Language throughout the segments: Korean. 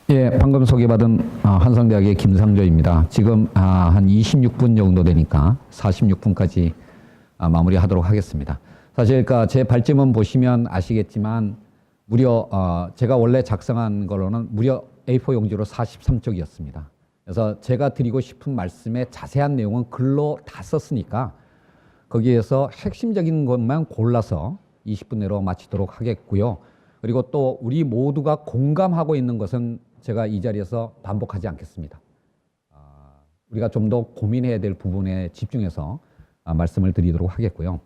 예, 방금 소개받은 한성대학의 김상조입니다. 지금 한 26분 정도 되니까 46분까지 마무리하도록 하겠습니다. 사실 그러니까 제 발제문 보시면 아시겠지만 무려 제가 원래 작성한 걸로는 무려 A4 용지로 43쪽이었습니다. 그래서 제가 드리고 싶은 말씀의 자세한 내용은 글로 다 썼으니까 거기에서 핵심적인 것만 골라서 20분 내로 마치도록 하겠고요. 그리고 또 우리 모두가 공감하고 있는 것은 제가 이 자리에서 반복하지 않겠습니다. 우리가 좀 더 고민해야 될 부분에 집중해서 말씀을 드리도록 하겠고요.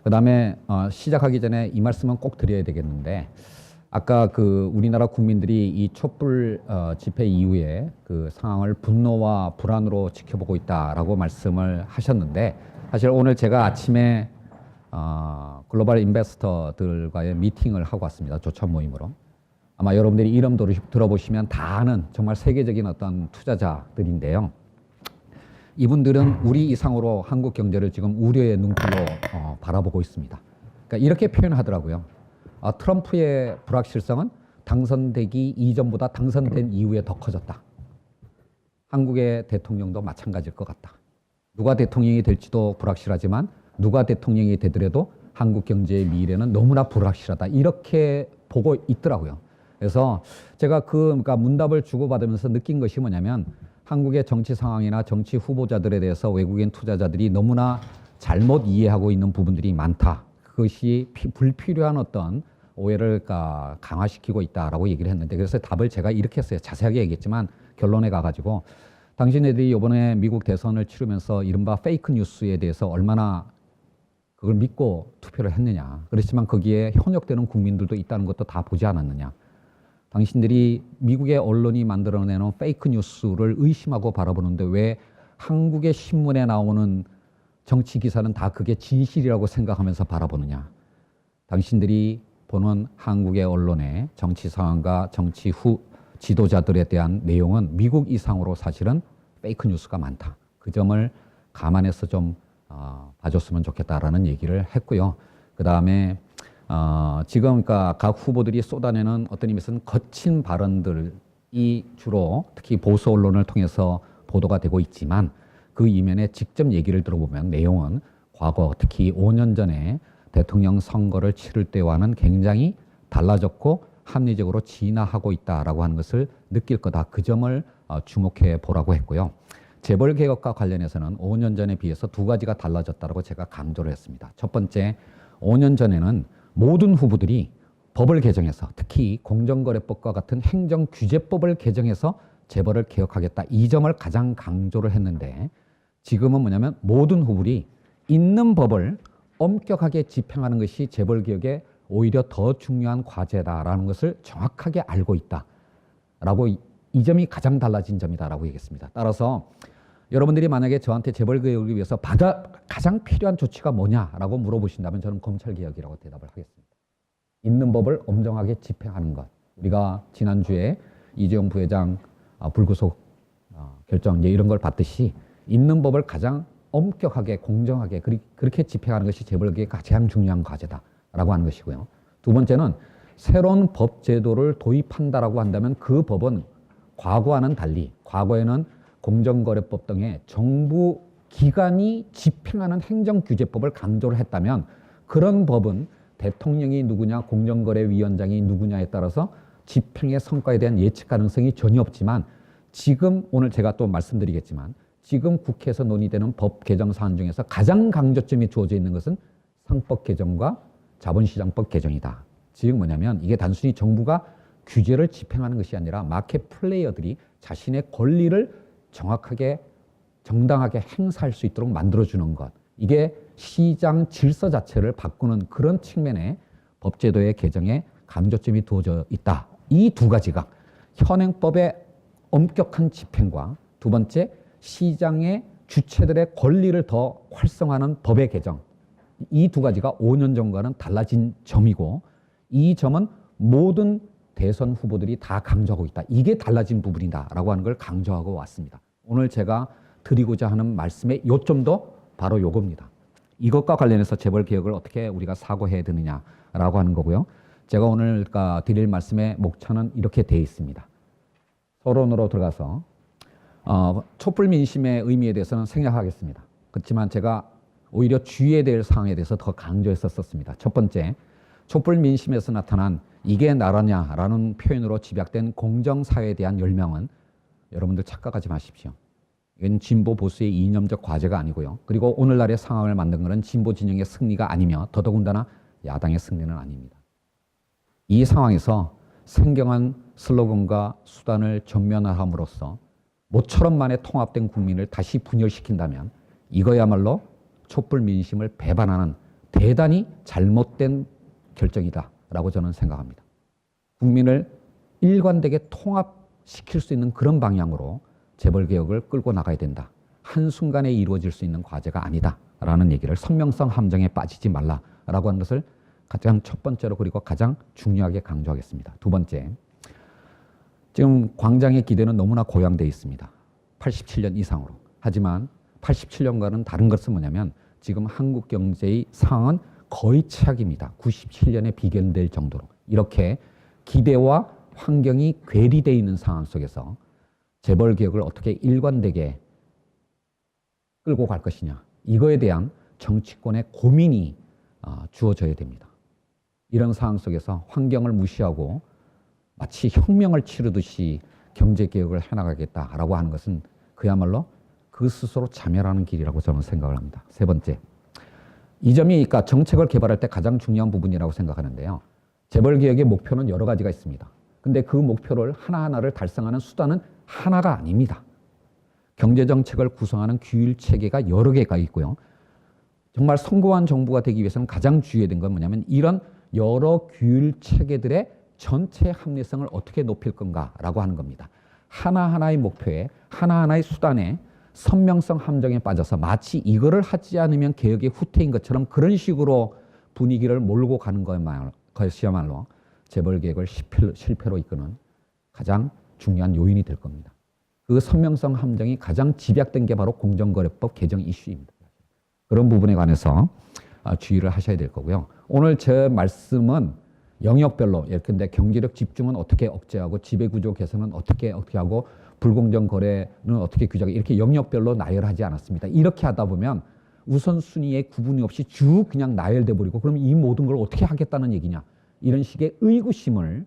그 다음에 시작하기 전에 이 말씀은 꼭 드려야 되겠는데, 아까 그 우리나라 국민들이 이 촛불 집회 이후에 그 상황을 분노와 불안으로 지켜보고 있다라고 말씀을 하셨는데, 사실 오늘 제가 아침에 글로벌 인베스터들과의 미팅을 하고 왔습니다. 조천 모임으로. 아마 여러분들이 이름 들어보시면 다 아는 정말 세계적인 어떤 투자자들인데요. 이분들은 우리 이상으로 한국 경제를 지금 우려의 눈길로 바라보고 있습니다. 그러니까 이렇게 표현하더라고요. 트럼프의 불확실성은 당선되기 이전보다 당선된 이후에 더 커졌다. 한국의 대통령도 마찬가지일 것 같다. 누가 대통령이 될지도 불확실하지만 누가 대통령이 되더라도 한국 경제의 미래는 너무나 불확실하다. 이렇게 보고 있더라고요. 그래서 제가 그러니까 문답을 주고받으면서 느낀 것이 뭐냐면, 한국의 정치 상황이나 정치 후보자들에 대해서 외국인 투자자들이 너무나 잘못 이해하고 있는 부분들이 많다. 그것이 불필요한 어떤 오해를 강화시키고 있다라고 얘기를 했는데, 그래서 답을 제가 이렇게 했어요. 자세하게 얘기했지만 결론에 가가지고, 당신네들이 이번에 미국 대선을 치르면서 이른바 페이크 뉴스에 대해서 얼마나 그걸 믿고 투표를 했느냐. 그렇지만 거기에 현역되는 국민들도 있다는 것도 다 보지 않았느냐. 당신들이 미국의 언론이 만들어내는 페이크 뉴스를 의심하고 바라보는데 왜 한국의 신문에 나오는 정치 기사는 다 그게 진실이라고 생각하면서 바라보느냐. 당신들이 보는 한국의 언론의 정치 상황과 정치 지도자들에 대한 내용은 미국 이상으로 사실은 페이크 뉴스가 많다. 그 점을 감안해서 좀 봐줬으면 좋겠다라는 얘기를 했고요. 그 다음에 지금 그러니까 각 후보들이 쏟아내는 어떤 의미에서는 거친 발언들이 주로 특히 보수 언론을 통해서 보도가 되고 있지만, 그 이면에 직접 얘기를 들어보면 내용은 과거 특히 5년 전에 대통령 선거를 치를 때와는 굉장히 달라졌고 합리적으로 진화하고 있다라고 하는 것을 느낄 거다. 그 점을 주목해 보라고 했고요. 재벌 개혁과 관련해서는 5년 전에 비해서 두 가지가 달라졌다고 제가 강조를 했습니다. 첫 번째, 5년 전에는 모든 후보들이 법을 개정해서 특히 공정거래법과 같은 행정규제법을 개정해서 재벌을 개혁하겠다. 이 점을 가장 강조를 했는데, 지금은 뭐냐면 모든 후보들이 있는 법을 엄격하게 집행하는 것이 재벌 개혁에 오히려 더 중요한 과제다라는 것을 정확하게 알고 있다라고 이 점이 가장 달라진 점이다라고 얘기했습니다. 따라서 여러분들이 만약에 저한테 재벌 개혁을 위해서 가장 필요한 조치가 뭐냐라고 물어보신다면 저는 검찰 개혁이라고 대답을 하겠습니다. 있는 법을 엄정하게 집행하는 것. 우리가 지난주에 이재용 부회장 불구속 결정 이런 걸 봤듯이 있는 법을 가장 엄격하게 공정하게 그렇게 집행하는 것이 재벌 개혁의 가장 중요한 과제다라고 하는 것이고요. 두 번째는 새로운 법 제도를 도입한다라고 한다면 그 법은 과거와는 달리, 과거에는 공정거래법 등의 정부 기관이 집행하는 행정규제법을 강조를 했다면, 그런 법은 대통령이 누구냐, 공정거래위원장이 누구냐에 따라서 집행의 성과에 대한 예측 가능성이 전혀 없지만, 지금 오늘 제가 또 말씀드리겠지만 지금 국회에서 논의되는 법 개정 사안 중에서 가장 강조점이 주어져 있는 것은 상법 개정과 자본시장법 개정이다. 즉 뭐냐면 이게 단순히 정부가 규제를 집행하는 것이 아니라 마켓 플레이어들이 자신의 권리를 정확하게 정당하게 행사할 수 있도록 만들어주는 것. 이게 시장 질서 자체를 바꾸는 그런 측면의 법제도의 개정에 강조점이 두어져 있다. 이 두 가지가 현행법의 엄격한 집행과 두 번째 시장의 주체들의 권리를 더 활성화하는 법의 개정. 이 두 가지가 5년 전과는 달라진 점이고, 이 점은 모든 대선 후보들이 다 강조하고 있다. 이게 달라진 부분이다라고 하는 걸 강조하고 왔습니다. 오늘 제가 드리고자 하는 말씀의 요점도 바로 요겁니다. 이것과 관련해서 재벌 개혁을 어떻게 우리가 사고해야 되느냐라고 하는 거고요. 제가 오늘 드릴 말씀의 목차는 이렇게 되어 있습니다. 서론으로 들어가서 촛불 민심의 의미에 대해서는 생략하겠습니다. 그렇지만 제가 오히려 주의해야 될 사항에 대해서 더 강조했었습니다. 첫 번째, 촛불 민심에서 나타난 이게 나라냐라는 표현으로 집약된 공정사회에 대한 열명은 여러분들 착각하지 마십시오. 이건 진보 보수의 이념적 과제가 아니고요. 그리고 오늘날의 상황을 만든 것은 진보 진영의 승리가 아니며 더더군다나 야당의 승리는 아닙니다. 이 상황에서 생경한 슬로건과 수단을 전면화함으로써 모처럼 만에 통합된 국민을 다시 분열시킨다면 이거야말로 촛불 민심을 배반하는 대단히 잘못된 결정이다라고 저는 생각합니다. 국민을 일관되게 통합시킬 수 있는 그런 방향으로 재벌개혁을 끌고 나가야 된다. 한순간에 이루어질 수 있는 과제가 아니다라는 얘기를 선명성 함정에 빠지지 말라라고 하는 것을 가장 첫 번째로 그리고 가장 중요하게 강조하겠습니다. 두 번째, 지금 광장의 기대는 너무나 고양되어 있습니다. 87년 이상으로. 하지만 87년과는 다른 것은 뭐냐면 지금 한국 경제의 상황은 거의 최악입니다. 97년에 비견될 정도로. 이렇게 기대와 환경이 괴리되어 있는 상황 속에서 재벌개혁을 어떻게 일관되게 끌고 갈 것이냐. 이거에 대한 정치권의 고민이 주어져야 됩니다. 이런 상황 속에서 환경을 무시하고 마치 혁명을 치르듯이 경제개혁을 해나가겠다라고 하는 것은 그야말로 그 스스로 자멸하는 길이라고 저는 생각을 합니다. 세 번째, 이 점이 그러니까 정책을 개발할 때 가장 중요한 부분이라고 생각하는데요. 재벌개혁의 목표는 여러 가지가 있습니다. 근데 그 목표를 하나하나를 달성하는 수단은 하나가 아닙니다. 경제정책을 구성하는 규율체계가 여러 개가 있고요. 정말 성공한 정부가 되기 위해서는 가장 주의된 건 뭐냐면 이런 여러 규율체계들의 전체 합리성을 어떻게 높일 건가라고 하는 겁니다. 하나하나의 목표에 하나하나의 수단에 선명성 함정에 빠져서 마치 이거를 하지 않으면 개혁의 후퇴인 것처럼 그런 식으로 분위기를 몰고 가는 것이야말로 재벌개혁을 실패로 이끄는 가장 중요한 요인이 될 겁니다. 그 선명성 함정이 가장 집약된 게 바로 공정거래법 개정 이슈입니다. 그런 부분에 관해서 주의를 하셔야 될 거고요. 오늘 제 말씀은 영역별로 예컨대 경제력 집중은 어떻게 억제하고 지배구조 개선은 어떻게 하고 불공정 거래는 어떻게 규정하고 이렇게 영역별로 나열하지 않았습니다. 이렇게 하다 보면 우선순위에 구분이 없이 쭉 그냥 나열돼 버리고 그럼 이 모든 걸 어떻게 하겠다는 얘기냐 이런 식의 의구심을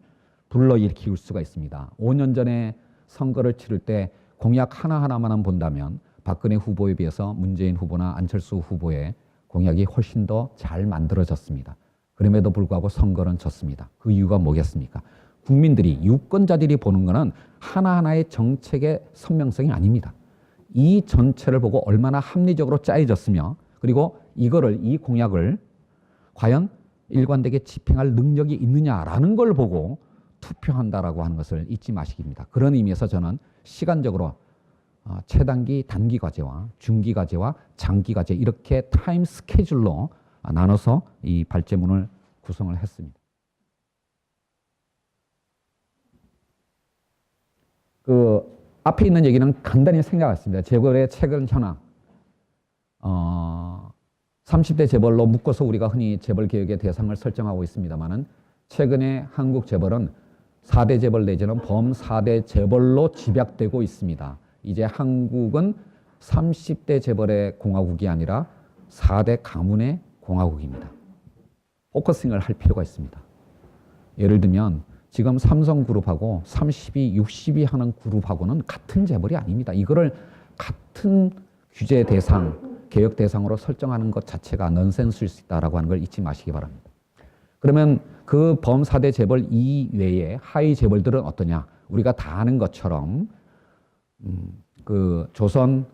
불러일으킬 수가 있습니다. 5년 전에 선거를 치를 때 공약 하나하나만 본다면 박근혜 후보에 비해서 문재인 후보나 안철수 후보의 공약이 훨씬 더 잘 만들어졌습니다. 그럼에도 불구하고 선거는 졌습니다. 그 이유가 뭐겠습니까? 국민들이 유권자들이 보는 것은 하나하나의 정책의 선명성이 아닙니다. 이 전체를 보고 얼마나 합리적으로 짜여졌으며 그리고 이 공약을 과연 일관되게 집행할 능력이 있느냐라는 걸 보고 투표한다라고 하는 것을 잊지 마시기입니다. 그런 의미에서 저는 시간적으로 최단기, 단기 과제와 중기 과제와 장기 과제 이렇게 타임 스케줄로 나눠서 이 발제문을 구성을 했습니다. 그 앞에 있는 얘기는 간단히 생각했습니다. 재벌의 최근 현황. 30대 재벌로 묶어서 우리가 흔히 재벌 개혁의 대상을 설정하고 있습니다만은 최근에 한국 재벌은 4대 재벌 내지는 범 4대 재벌로 집약되고 있습니다. 이제 한국은 30대 재벌의 공화국이 아니라 4대 가문의 공화국입니다. 포커싱을 할 필요가 있습니다. 예를 들면 지금 삼성그룹하고 30이 60이 하는 그룹하고는 같은 재벌이 아닙니다. 이거를 같은 규제 대상, 개혁 대상으로 설정하는 것 자체가 넌센스일 수 있다라고 하는 걸 잊지 마시기 바랍니다. 그러면 그 범 4대 재벌 이외에 하위 재벌들은 어떠냐? 우리가 다 아는 것처럼 그 조선,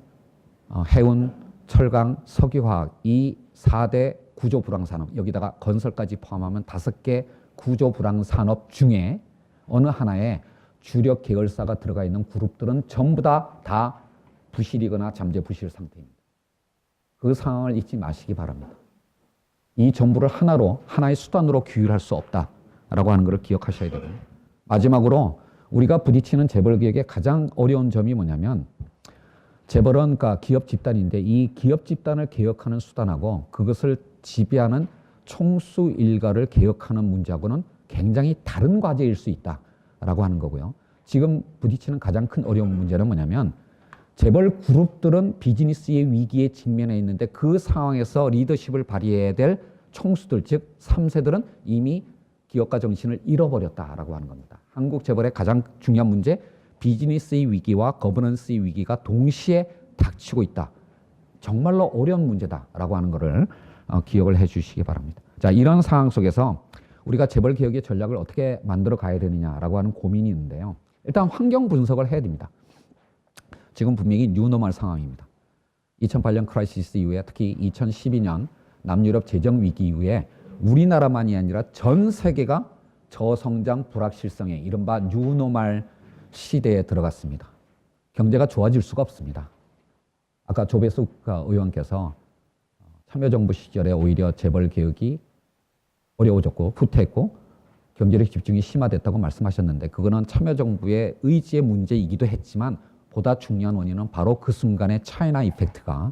해운, 철강, 석유화학 이 4대 구조 불황산업 여기다가 건설까지 포함하면 5개 구조 불황산업 중에 어느 하나에 주력 계열사가 들어가 있는 그룹들은 전부 다 부실이거나 잠재 부실 상태입니다. 그 상황을 잊지 마시기 바랍니다. 이 전부를 하나의 수단으로 규율할 수 없다라고 하는 것을 기억하셔야 되고요. 마지막으로 우리가 부딪히는 재벌개혁의 가장 어려운 점이 뭐냐면 재벌은 그러니까 기업 집단인데 이 기업 집단을 개혁하는 수단하고 그것을 지배하는 총수 일가를 개혁하는 문제하고는 굉장히 다른 과제일 수 있다라고 하는 거고요. 지금 부딪히는 가장 큰 어려운 문제는 뭐냐면 재벌 그룹들은 비즈니스의 위기에 직면해 있는데 그 상황에서 리더십을 발휘해야 될 총수들, 즉 3세들은 이미 기업가 정신을 잃어버렸다라고 하는 겁니다. 한국 재벌의 가장 중요한 문제, 비즈니스의 위기와 거버넌스의 위기가 동시에 닥치고 있다. 정말로 어려운 문제다라고 하는 것을 기억을 해 주시기 바랍니다. 자, 이런 상황 속에서 우리가 재벌 개혁의 전략을 어떻게 만들어 가야 되느냐라고 하는 고민이 있는데요. 일단 환경 분석을 해야 됩니다. 지금 분명히 뉴노멀 상황입니다. 2008년 크라이시스 이후에 특히 2012년 남유럽 재정 위기 이후에 우리나라만이 아니라 전 세계가 저성장 불확실성의 이른바 뉴노멀 시대에 들어갔습니다. 경제가 좋아질 수가 없습니다. 아까 조배숙 의원께서 참여정부 시절에 오히려 재벌 개혁이 어려워졌고 후퇴했고 경제력 집중이 심화됐다고 말씀하셨는데 그거는 참여정부의 의지의 문제이기도 했지만 보다 중요한 원인은 바로 그 순간의 차이나 이펙트가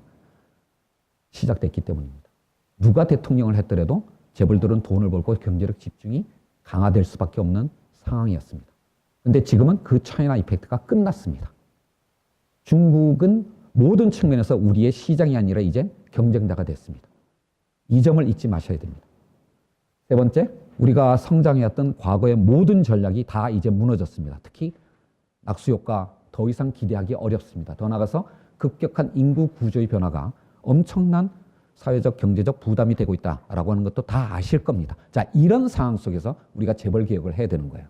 시작됐기 때문입니다. 누가 대통령을 했더라도 재벌들은 돈을 벌고 경제력 집중이 강화될 수밖에 없는 상황이었습니다. 그런데 지금은 그 차이나 이펙트가 끝났습니다. 중국은 모든 측면에서 우리의 시장이 아니라 이제 경쟁자가 됐습니다. 이 점을 잊지 마셔야 됩니다. 세 번째, 우리가 성장해왔던 과거의 모든 전략이 다 이제 무너졌습니다. 특히 낙수효과 더 이상 기대하기 어렵습니다. 더 나아가서 급격한 인구 구조의 변화가 엄청난 사회적 경제적 부담이 되고 있다라고 하는 것도 다 아실 겁니다. 자, 이런 상황 속에서 우리가 재벌 개혁을 해야 되는 거예요.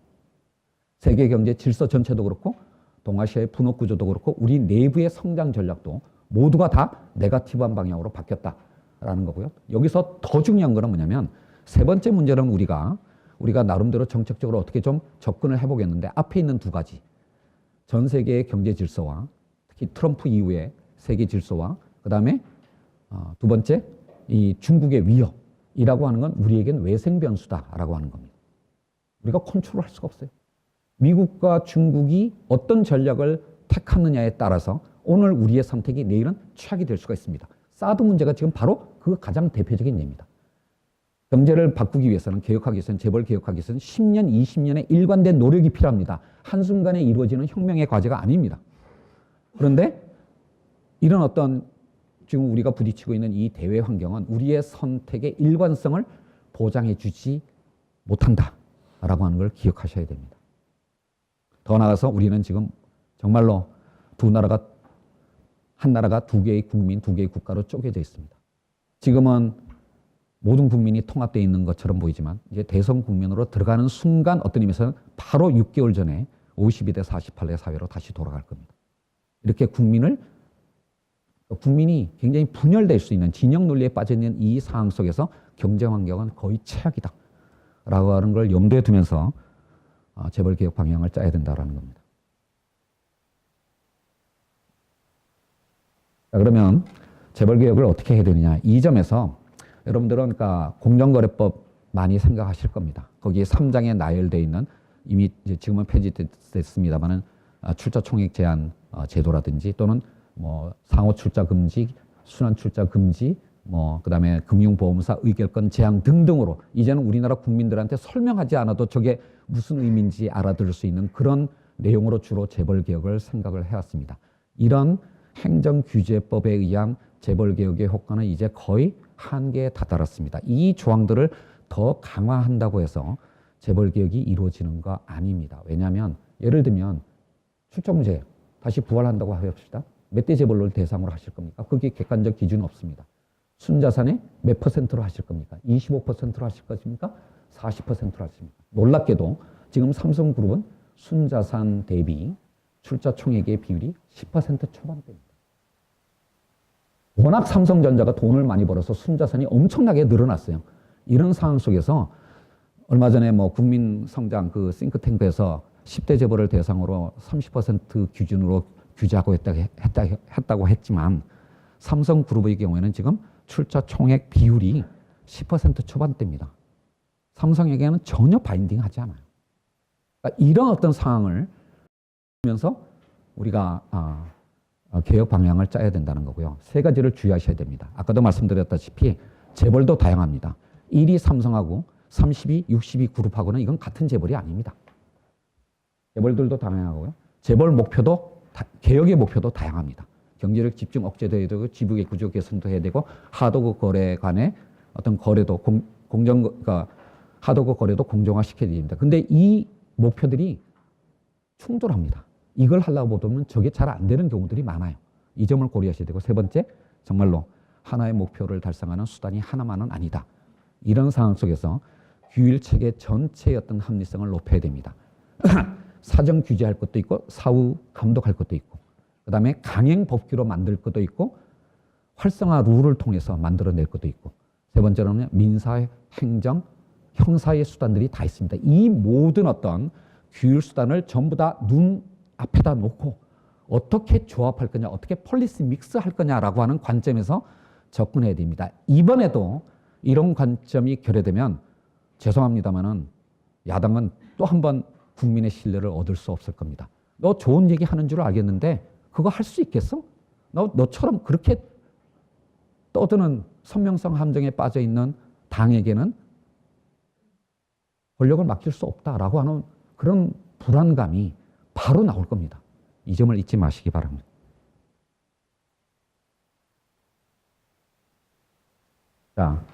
세계 경제 질서 전체도 그렇고 동아시아의 분업 구조도 그렇고 우리 내부의 성장 전략도 모두가 다 네거티브한 방향으로 바뀌었다라는 거고요. 여기서 더 중요한 거는 뭐냐면 세 번째 문제는 우리가 나름대로 정책적으로 어떻게 좀 접근을 해보겠는데 앞에 있는 두 가지 전 세계의 경제 질서와 특히 트럼프 이후의 세계 질서와 그다음에 두 번째 이 중국의 위협이라고 하는 건 우리에겐 외생 변수다라고 하는 겁니다. 우리가 컨트롤할 수가 없어요. 미국과 중국이 어떤 전략을 택하느냐에 따라서 오늘 우리의 선택이 내일은 최악이 될 수가 있습니다. 사드 문제가 지금 바로 그 가장 대표적인 예입니다. 경제를 바꾸기 위해서는 개혁하기 위해서는 재벌 개혁하기 위해서는 10년, 20년의 일관된 노력이 필요합니다. 한순간에 이루어지는 혁명의 과제가 아닙니다. 그런데 이런 어떤 지금 우리가 부딪히고 있는 이 대외 환경은 우리의 선택의 일관성을 보장해 주지 못한다라고 하는 걸 기억하셔야 됩니다. 더 나아가서 우리는 지금 정말로 한 나라가 두 개의 국민, 두 개의 국가로 쪼개져 있습니다. 지금은 모든 국민이 통합되어 있는 것처럼 보이지만 이제 대선 국면으로 들어가는 순간 어떤 의미에서는 바로 6개월 전에 52대 48의 사회로 다시 돌아갈 겁니다. 이렇게 국민이 굉장히 분열될 수 있는 진영 논리에 빠져 있는 이 상황 속에서 경제 환경은 거의 최악이다 라고 하는 걸 염두에 두면서 재벌 개혁 방향을 짜야 된다라는 겁니다. 자, 그러면 재벌 개혁을 어떻게 해야 되느냐 이 점에서 여러분들은 그러니까 공정거래법 많이 생각하실 겁니다. 거기에 3장에 나열되어 있는 이미 이제 지금은 폐지됐습니다만은 출자 총액 제한 제도라든지 또는 뭐 상호 출자 금지, 순환 출자 금지, 뭐 그다음에 금융보험사 의결권 제한 등등으로 이제는 우리나라 국민들한테 설명하지 않아도 저게 무슨 의미인지 알아들을 수 있는 그런 내용으로 주로 재벌 개혁을 생각을 해왔습니다. 이런 행정규제법에 의한 재벌 개혁의 효과는 이제 거의 한계에 다다랐습니다. 이 조항들을 더 강화한다고 해서 재벌 개혁이 이루어지는 거 아닙니다. 왜냐하면 예를 들면 출처문제 다시 부활한다고 합시다. 몇 대 재벌을 대상으로 하실 겁니까? 그게 객관적 기준은 없습니다. 순자산의 몇 퍼센트로 하실 겁니까? 25%로 하실 것입니까? 40%로 하십니까? 놀랍게도 지금 삼성그룹은 순자산 대비 출자 총액의 비율이 10% 초반대입니다. 워낙 삼성전자가 돈을 많이 벌어서 순자산이 엄청나게 늘어났어요. 이런 상황 속에서 얼마 전에 뭐 국민성장 그 싱크탱크에서 10대 재벌을 대상으로 30% 기준으로 규제하고 했다고 했지만 삼성그룹의 경우에는 지금 출자 총액 비율이 10% 초반대입니다. 삼성에게는 전혀 바인딩하지 않아요. 그러니까 이런 어떤 상황을 보면서 우리가 개혁 방향을 짜야 된다는 거고요. 세 가지를 주의하셔야 됩니다. 아까도 말씀드렸다시피 재벌도 다양합니다. 1위 삼성하고 30위, 60위 그룹하고는 이건 같은 재벌이 아닙니다. 재벌들도 다양하고요. 재벌 목표도 개혁의 목표도 다양합니다. 경제력 집중 억제도 해야 되고 지부의 구조 개선도 해야 되고 하도급 거래 간의 어떤 거래도 그러니까 하도급 거래도 공정화 시켜야 됩니다. 근데 이 목표들이 충돌합니다. 이걸 하려고 보면 저게 잘 안 되는 경우들이 많아요. 이 점을 고려하셔야 되고 세 번째, 정말로 하나의 목표를 달성하는 수단이 하나만은 아니다. 이런 상황 속에서 규율 체계 전체의 어떤 합리성을 높여야 됩니다. 사정 규제할 것도 있고 사후 감독할 것도 있고 그다음에 강행 법규로 만들 것도 있고 활성화 룰을 통해서 만들어낼 것도 있고 세 번째로는 민사, 행정, 형사의 수단들이 다 있습니다. 이 모든 어떤 규율 수단을 전부 다 눈 앞에다 놓고 어떻게 조합할 거냐, 어떻게 폴리시 믹스할 거냐라고 하는 관점에서 접근해야 됩니다. 이번에도 이런 관점이 결여되면 죄송합니다만은 야당은 또 한 번 국민의 신뢰를 얻을 수 없을 겁니다. 너 좋은 얘기 하는 줄 알겠는데 그거 할 수 있겠어? 너처럼 그렇게 떠드는 선명성 함정에 빠져 있는 당에게는 권력을 맡길 수 없다라고 하는 그런 불안감이 바로 나올 겁니다. 이 점을 잊지 마시기 바랍니다. 자,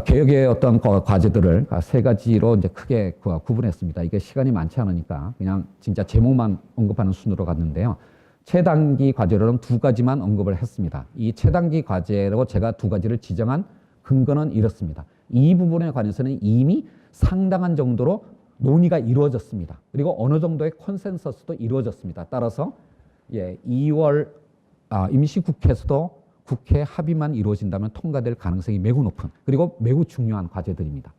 개혁의 어떤 과제들을 세 가지로 이제 크게 구분했습니다. 이게 시간이 많지 않으니까 그냥 진짜 제목만 언급하는 순으로 갔는데요. 최단기 과제로는 두 가지만 언급을 했습니다. 이 최단기 과제로 제가 두 가지를 지정한 근거는 이렇습니다. 이 부분에 관해서는 이미 상당한 정도로 논의가 이루어졌습니다. 그리고 어느 정도의 컨센서스도 이루어졌습니다. 따라서 2월 임시국회에서도 국회 합의만 이루어진다면 통과될 가능성이 매우 높은 그리고 매우 중요한 과제들입니다.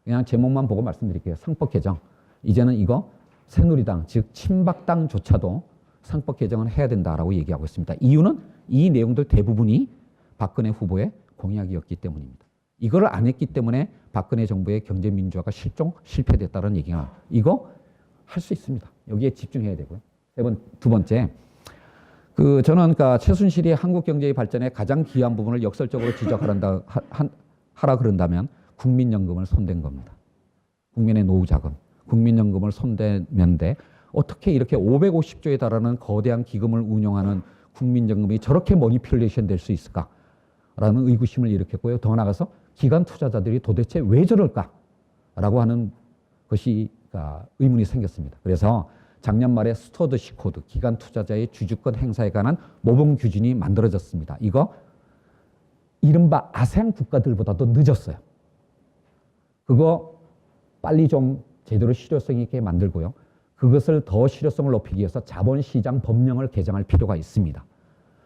그냥 제목만 보고 말씀드릴게요. 상법 개정. 이제는 이거 새누리당 즉 친박당조차도 상법 개정을 해야 된다라고 얘기하고 있습니다. 이유는 이 내용들 대부분이 박근혜 후보의 공약이었기 때문입니다. 이걸 안 했기 때문에 박근혜 정부의 경제민주화가 실패됐다는 얘기가 이거 할 수 있습니다. 여기에 집중해야 되고요. 두 번째, 저는 최순실이 한국 경제의 발전에 가장 기여한 부분을 역설적으로 하라 그런다면 국민연금을 손댄 겁니다. 국민의 노후자금, 국민연금을 손대는데 어떻게 이렇게 550조에 달하는 거대한 기금을 운용하는 국민연금이 저렇게 머니퓰레이션 될 수 있을까라는 의구심을 일으켰고요. 더 나아가서 기관 투자자들이 도대체 왜 저럴까라고 하는 것이 의문이 생겼습니다. 그래서 작년 말에 스튜어드십 코드, 기관 투자자의 주주권 행사에 관한 모범 규준이 만들어졌습니다. 이거 이른바 아세안 국가들보다도 늦었어요. 그거 빨리 좀 제대로 실효성 있게 만들고요. 그것을 더 실효성을 높이기 위해서 자본시장 법령을 개정할 필요가 있습니다.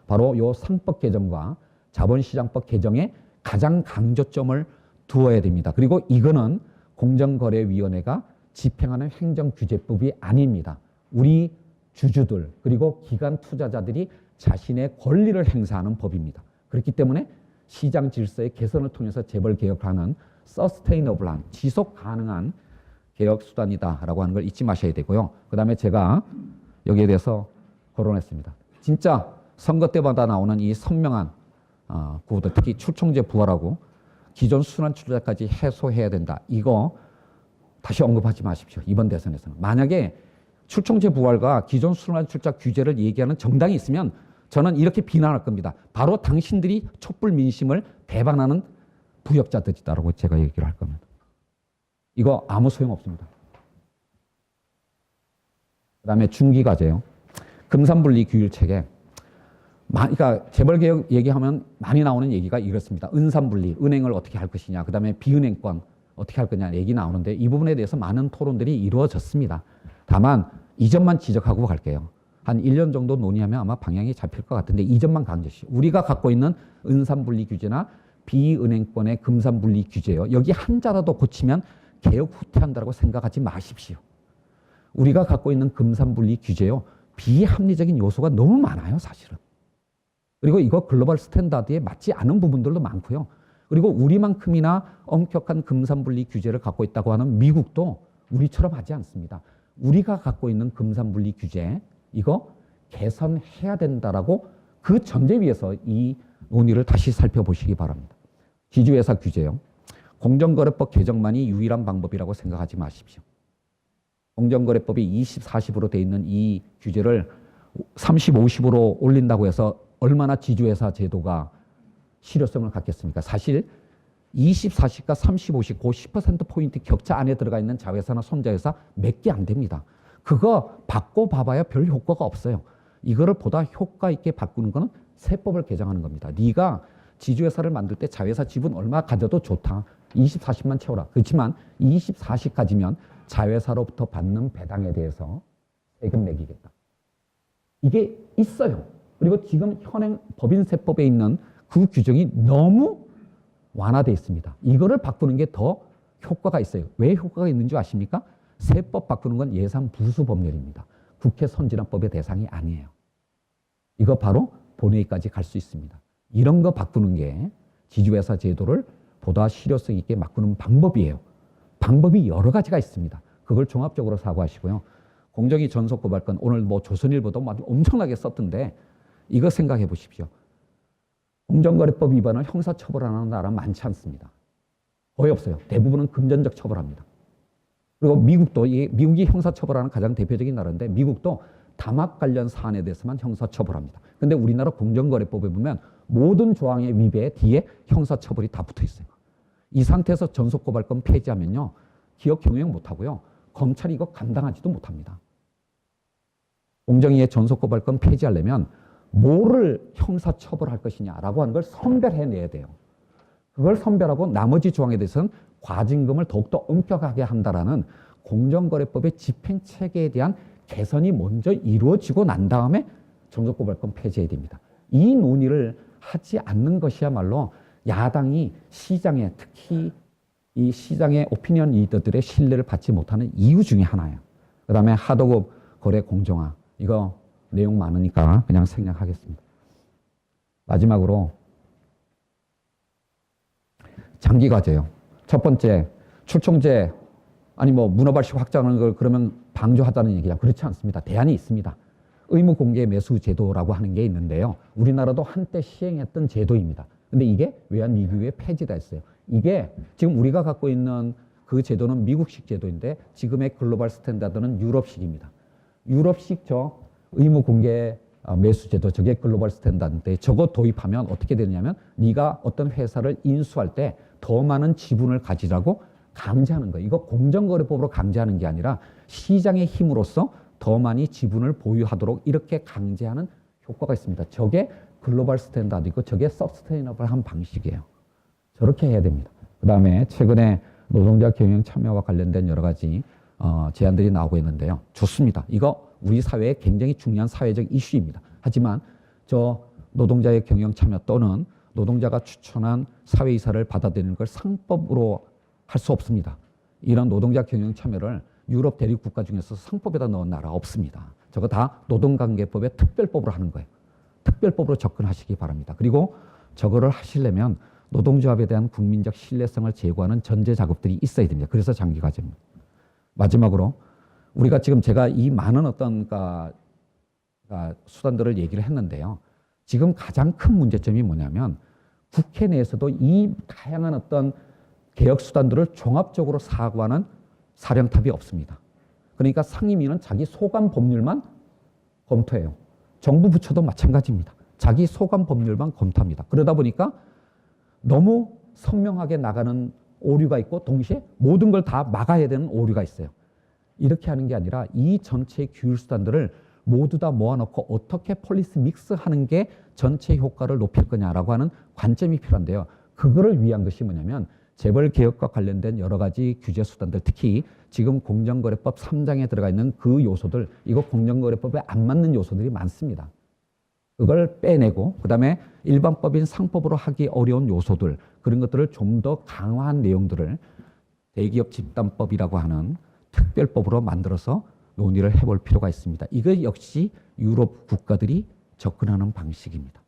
바로 이 상법 개정과 자본시장법 개정에 가장 강조점을 두어야 됩니다. 그리고 이거는 공정거래위원회가 집행하는 행정규제법이 아닙니다. 우리 주주들 그리고 기관 투자자들이 자신의 권리를 행사하는 법입니다. 그렇기 때문에 시장 질서의 개선을 통해서 재벌 개혁하는 서스테이너블한 지속 가능한 개혁 수단이다라고 하는 걸 잊지 마셔야 되고요. 그 다음에 제가 여기에 대해서 거론했습니다. 진짜 선거 때마다 나오는 이 선명한 구호들, 특히 출총제 부활하고 기존 순환 출자까지 해소해야 된다. 이거 다시 언급하지 마십시오. 이번 대선에서는. 만약에 출총제 부활과 기존 순환 출자 규제를 얘기하는 정당이 있으면 저는 이렇게 비난할 겁니다. 바로 당신들이 촛불 민심을 배반하는 부역자들이다라고 제가 얘기를 할 겁니다. 이거 아무 소용 없습니다. 그 다음에 중기과제요. 금산분리 규율체계. 그러니까 재벌개혁 얘기하면 많이 나오는 얘기가 이렇습니다. 은산분리, 은행을 어떻게 할 것이냐. 그 다음에 비은행권 어떻게 할 거냐 얘기 나오는데 이 부분에 대해서 많은 토론들이 이루어졌습니다. 다만 이 점만 지적하고 갈게요. 한 1년 정도 논의하면 아마 방향이 잡힐 것 같은데 이 점만 강조시죠. 우리가 갖고 있는 은산분리 규제나 비은행권의 금산분리 규제요. 여기 한자라도 고치면 개혁 후퇴한다고 생각하지 마십시오. 우리가 갖고 있는 금산분리 규제요. 비합리적인 요소가 너무 많아요, 사실은. 그리고 이거 글로벌 스탠다드에 맞지 않은 부분들도 많고요. 그리고 우리만큼이나 엄격한 금산분리 규제를 갖고 있다고 하는 미국도 우리처럼 하지 않습니다. 우리가 갖고 있는 금산분리 규제 이거 개선해야 된다라고 그 전제 위에서 이 논의를 다시 살펴보시기 바랍니다. 지주회사 규제요. 공정거래법 개정만이 유일한 방법이라고 생각하지 마십시오. 공정거래법이 20, 40으로 돼 있는 이 규제를 30, 50으로 올린다고 해서 얼마나 지주회사 제도가 실효성을 갖겠습니까? 사실 20, 40과 30, 50, 그 10%포인트 격차 안에 들어가 있는 자회사나 손자회사 몇 개 안 됩니다. 그거 바꿔 봐봐야 별 효과가 없어요. 이거를 보다 효과 있게 바꾸는 거는 세법을 개정하는 겁니다. 네가 지주회사를 만들 때 자회사 지분 얼마 가져도 좋다. 20, 40만 채워라. 그렇지만 20, 40 가지면 자회사로부터 받는 배당에 대해서 세금 매기겠다. 이게 있어요. 그리고 지금 현행 법인세법에 있는 그 규정이 너무 완화되어 있습니다. 이거를 바꾸는 게 더 효과가 있어요. 왜 효과가 있는 줄 아십니까? 세법 바꾸는 건 예산 부수 법률입니다. 국회 선진화법의 대상이 아니에요. 이거 바로 본회의까지 갈 수 있습니다. 이런 거 바꾸는 게 지주회사 제도를 보다 실효성 있게 바꾸는 방법이에요. 방법이 여러 가지가 있습니다. 그걸 종합적으로 사고하시고요. 공정위 전속고발건 오늘 뭐 조선일보도 엄청나게 썼던데 이거 생각해 보십시오. 공정거래법 위반을 형사처벌하는 나라는 많지 않습니다. 거의 없어요. 대부분은 금전적 처벌합니다. 그리고 미국도 미국이 형사처벌하는 가장 대표적인 나라인데 미국도 담합 관련 사안에 대해서만 형사처벌합니다. 근데 우리나라 공정거래법에 보면 모든 조항의 위배에 뒤에 형사처벌이 다 붙어 있어요. 이 상태에서 전속고발권 폐지하면요. 기업 경영 못하고요. 검찰이 이거 감당하지도 못합니다. 공정위의 전속고발권 폐지하려면 뭐를 형사처벌할 것이냐라고 하는 걸 선별해내야 돼요. 그걸 선별하고 나머지 조항에 대해서는 과징금을 더욱더 엄격하게 한다라는 공정거래법의 집행체계에 대한 개선이 먼저 이루어지고 난 다음에 전속고발권 폐지해야 됩니다. 이 논의를 하지 않는 것이야말로 야당이 시장에 특히 이 시장의 오피니언 리더들의 신뢰를 받지 못하는 이유 중에 하나예요. 그 다음에 하도급 거래 공정화. 이거 내용 많으니까 그냥 생략하겠습니다. 마지막으로 장기과제요. 첫 번째, 출총제 아니 뭐 문어발식 확장하는 걸 그러면 방조하자는 얘기냐. 그렇지 않습니다. 대안이 있습니다. 의무공개 매수 제도라고 하는 게 있는데요. 우리나라도 한때 시행했던 제도입니다. 근데 이게 외환위기후에 폐지가 했어요. 이게 지금 우리가 갖고 있는 그 제도는 미국식 제도인데 지금의 글로벌 스탠다드는 유럽식입니다. 유럽식 저 의무공개 매수 제도 저게 글로벌 스탠다드인데 저거 도입하면 어떻게 되느냐면 네가 어떤 회사를 인수할 때 더 많은 지분을 가지라고 강제하는 거예요. 이거 공정거래법으로 강제하는 게 아니라 시장의 힘으로써 더 많이 지분을 보유하도록 이렇게 강제하는 효과가 있습니다. 저게 글로벌 스탠다드이고 저게 서스테이너블한 방식이에요. 저렇게 해야 됩니다. 그 다음에 최근에 노동자 경영 참여와 관련된 여러 가지 제안들이 나오고 있는데요. 좋습니다. 이거 우리 사회에 굉장히 중요한 사회적 이슈입니다. 하지만 저 노동자의 경영 참여 또는 노동자가 추천한 사회이사를 받아들이는 걸 상법으로 할 수 없습니다. 이런 노동자 경영 참여를 유럽 대륙 국가 중에서 상법에다 넣은 나라 없습니다. 저거 다 노동관계법의 특별법으로 하는 거예요. 특별법으로 접근하시기 바랍니다. 그리고 저거를 하시려면 노동조합에 대한 국민적 신뢰성을 제고하는 전제 작업들이 있어야 됩니다. 그래서 장기과제입니다. 마지막으로 우리가 지금 제가 이 많은 어떤 수단들을 얘기를 했는데요. 지금 가장 큰 문제점이 뭐냐면 국회 내에서도 이 다양한 어떤 개혁 수단들을 종합적으로 사고하는 사령탑이 없습니다. 그러니까 상임위는 자기 소관 법률만 검토해요. 정부 부처도 마찬가지입니다. 자기 소관 법률만 검토합니다. 그러다 보니까 너무 선명하게 나가는 오류가 있고 동시에 모든 걸 다 막아야 되는 오류가 있어요. 이렇게 하는 게 아니라 이 전체 규율 수단들을 모두 다 모아놓고 어떻게 폴리스 믹스하는 게 전체 효과를 높일 거냐라고 하는 관점이 필요한데요. 그거를 위한 것이 뭐냐면 재벌 개혁과 관련된 여러 가지 규제 수단들, 특히 지금 공정거래법 3장에 들어가 있는 그 요소들, 이거 공정거래법에 안 맞는 요소들이 많습니다. 그걸 빼내고 그다음에 일반법인 상법으로 하기 어려운 요소들, 그런 것들을 좀 더 강화한 내용들을 대기업 집단법이라고 하는 특별법으로 만들어서 논의를 해볼 필요가 있습니다. 이거 역시 유럽 국가들이 접근하는 방식입니다.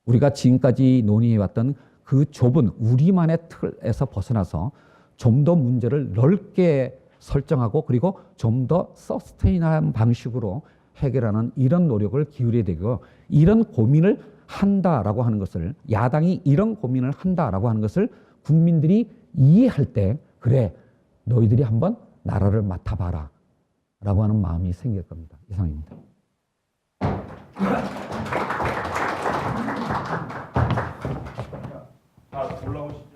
우리가 지금까지 논의해왔던 그 좁은 우리만의 틀에서 벗어나서 좀 더 문제를 넓게 설정하고 그리고 좀 더 서스테인한 방식으로 해결하는 이런 노력을 기울여야 되고, 이런 고민을 한다라고 하는 것을, 야당이 이런 고민을 한다라고 하는 것을 국민들이 이해할 때, 그래 너희들이 한번 나라를 맡아봐라, 라고 하는 마음이 생길 겁니다. 이상입니다. 다 올라오시죠.